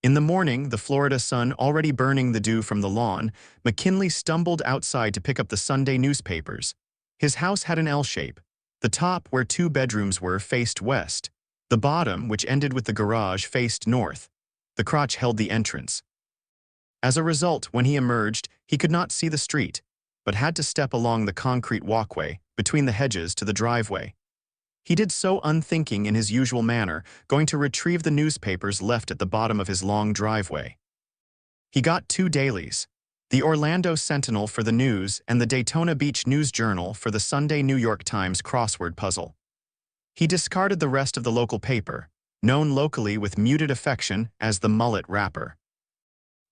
In the morning, the Florida sun already burning the dew from the lawn, McKinley stumbled outside to pick up the Sunday newspapers. His house had an L shape. The top, where two bedrooms were, faced west. The bottom, which ended with the garage, faced north. The crotch held the entrance. As a result, when he emerged, he could not see the street, but had to step along the concrete walkway between the hedges to the driveway. He did so unthinking in his usual manner, going to retrieve the newspapers left at the bottom of his long driveway. He got two dailies, the Orlando Sentinel for the news and the Daytona Beach News-Journal for the Sunday New York Times crossword puzzle. He discarded the rest of the local paper, known locally with muted affection as the Mullet Wrapper,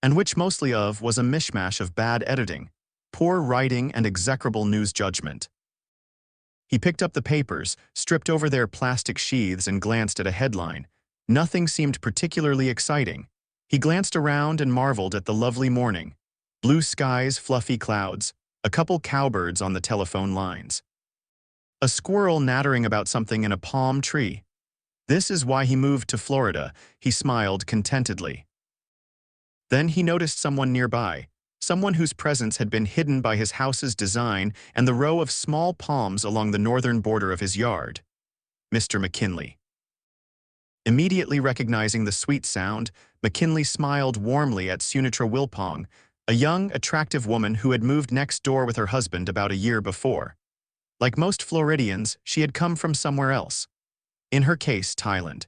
and which mostly of was a mishmash of bad editing, poor writing, and execrable news judgment. He picked up the papers, stripped over their plastic sheaths, and glanced at a headline. Nothing seemed particularly exciting. He glanced around and marveled at the lovely morning. Blue skies, fluffy clouds, a couple cowbirds on the telephone lines. A squirrel nattering about something in a palm tree. This is why he moved to Florida, he smiled contentedly. Then he noticed someone nearby, someone whose presence had been hidden by his house's design and the row of small palms along the northern border of his yard. Mr. McKinley. Immediately recognizing the sweet sound, McKinley smiled warmly at Sunetra Wilpong, a young, attractive woman who had moved next door with her husband about a year before. Like most Floridians, she had come from somewhere else. In her case, Thailand.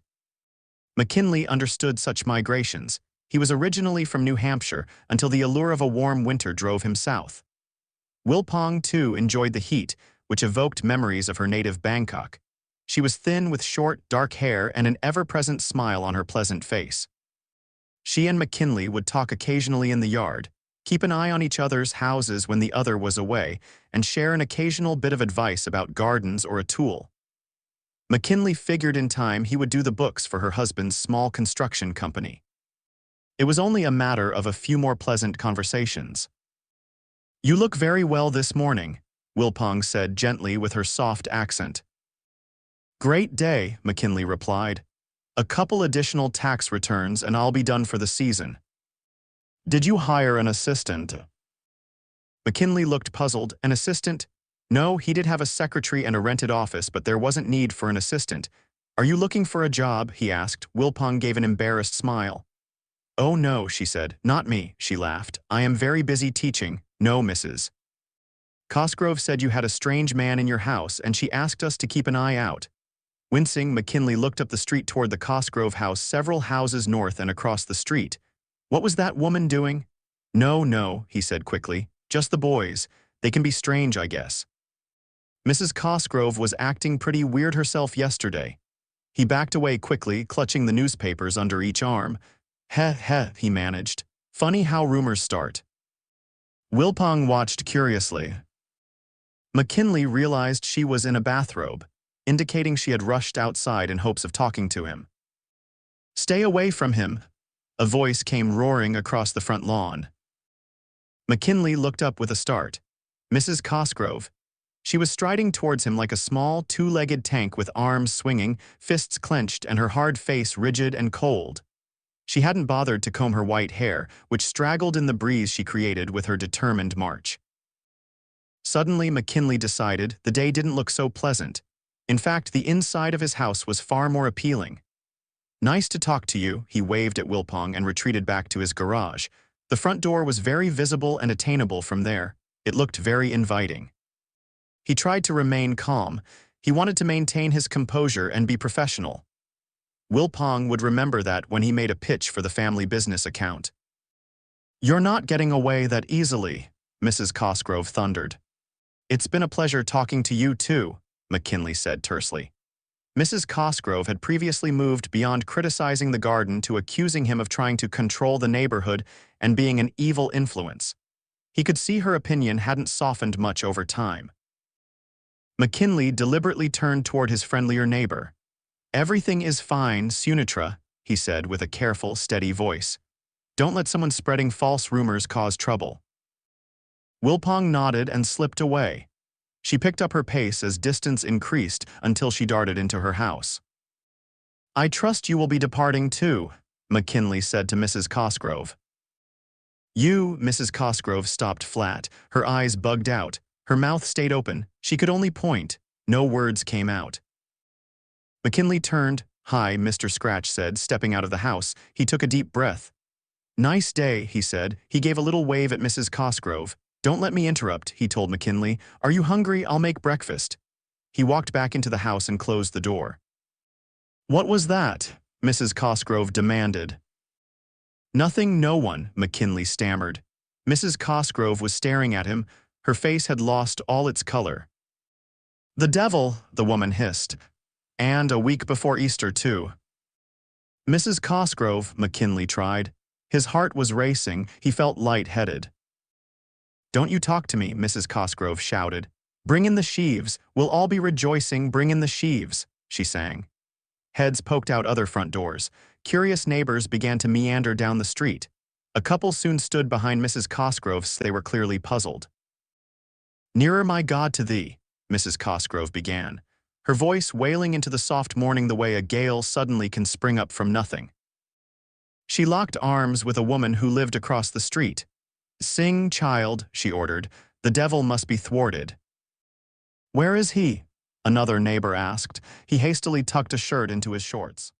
McKinley understood such migrations. He was originally from New Hampshire until the allure of a warm winter drove him south. Wilpong, too, enjoyed the heat, which evoked memories of her native Bangkok. She was thin with short, dark hair and an ever-present smile on her pleasant face. She and McKinley would talk occasionally in the yard, keep an eye on each other's houses when the other was away, and share an occasional bit of advice about gardens or a tool. McKinley figured in time he would do the books for her husband's small construction company. It was only a matter of a few more pleasant conversations. "You look very well this morning," Wilpong said gently with her soft accent. "Great day," McKinley replied. "A couple additional tax returns and I'll be done for the season." "Did you hire an assistant?" McKinley looked puzzled. An assistant? No, he did have a secretary and a rented office, but there wasn't need for an assistant. "Are you looking for a job?" he asked. Wilpong gave an embarrassed smile. "Oh no," she said. "Not me," she laughed. "I am very busy teaching." "No, Mrs. Cosgrove said you had a strange man in your house, and she asked us to keep an eye out." Wincing, McKinley looked up the street toward the Cosgrove house several houses north and across the street. "What was that woman doing?" No, he said quickly. "Just the boys. They can be strange, I guess." "Mrs. Cosgrove was acting pretty weird herself yesterday." He backed away quickly, clutching the newspapers under each arm. Heh, he managed. "Funny how rumors start." Wilpong watched curiously. McKinley realized she was in a bathrobe, indicating she had rushed outside in hopes of talking to him. "Stay away from him," a voice came roaring across the front lawn. McKinley looked up with a start. Mrs. Cosgrove. She was striding towards him like a small, two-legged tank with arms swinging, fists clenched, and her hard face rigid and cold. She hadn't bothered to comb her white hair, which straggled in the breeze she created with her determined march. Suddenly, McKinley decided the day didn't look so pleasant. In fact, the inside of his house was far more appealing. "Nice to talk to you," he waved at Wilpong and retreated back to his garage. The front door was very visible and attainable from there. It looked very inviting. He tried to remain calm. He wanted to maintain his composure and be professional. Wilpong would remember that when he made a pitch for the family business account. "You're not getting away that easily," Mrs. Cosgrove thundered. "It's been a pleasure talking to you too," McKinley said tersely. Mrs. Cosgrove had previously moved beyond criticizing the garden to accusing him of trying to control the neighborhood and being an evil influence. He could see her opinion hadn't softened much over time. McKinley deliberately turned toward his friendlier neighbor. "Everything is fine, Sunetra," he said with a careful, steady voice. "Don't let someone spreading false rumors cause trouble." Wilpong nodded and slipped away. She picked up her pace as distance increased until she darted into her house. "I trust you will be departing too," McKinley said to Mrs. Cosgrove. You, Mrs. Cosgrove stopped flat, her eyes bugged out. Her mouth stayed open. She could only point. No words came out. McKinley turned. Hi, Mr. Scratch said, stepping out of the house. He took a deep breath. Nice day, he said. He gave a little wave at Mrs. Cosgrove. Don't let me interrupt, he told McKinley. Are you hungry? I'll make breakfast. He walked back into the house and closed the door. What was that? Mrs. Cosgrove demanded. Nothing, no one, McKinley stammered. Mrs. Cosgrove was staring at him. Her face had lost all its color. The devil, the woman hissed. And a week before Easter, too. Mrs. Cosgrove, McKinley tried. His heart was racing. He felt light-headed. Don't you talk to me, Mrs. Cosgrove shouted. Bring in the sheaves. We'll all be rejoicing. Bring in the sheaves, she sang. Heads poked out other front doors. Curious neighbors began to meander down the street. A couple soon stood behind Mrs. Cosgrove. They were clearly puzzled. Nearer, my God, to thee, Mrs. Cosgrove began, her voice wailing into the soft morning the way a gale suddenly can spring up from nothing. She locked arms with a woman who lived across the street. Sing, child, she ordered. The devil must be thwarted. Where is he? Another neighbor asked. He hastily tucked a shirt into his shorts.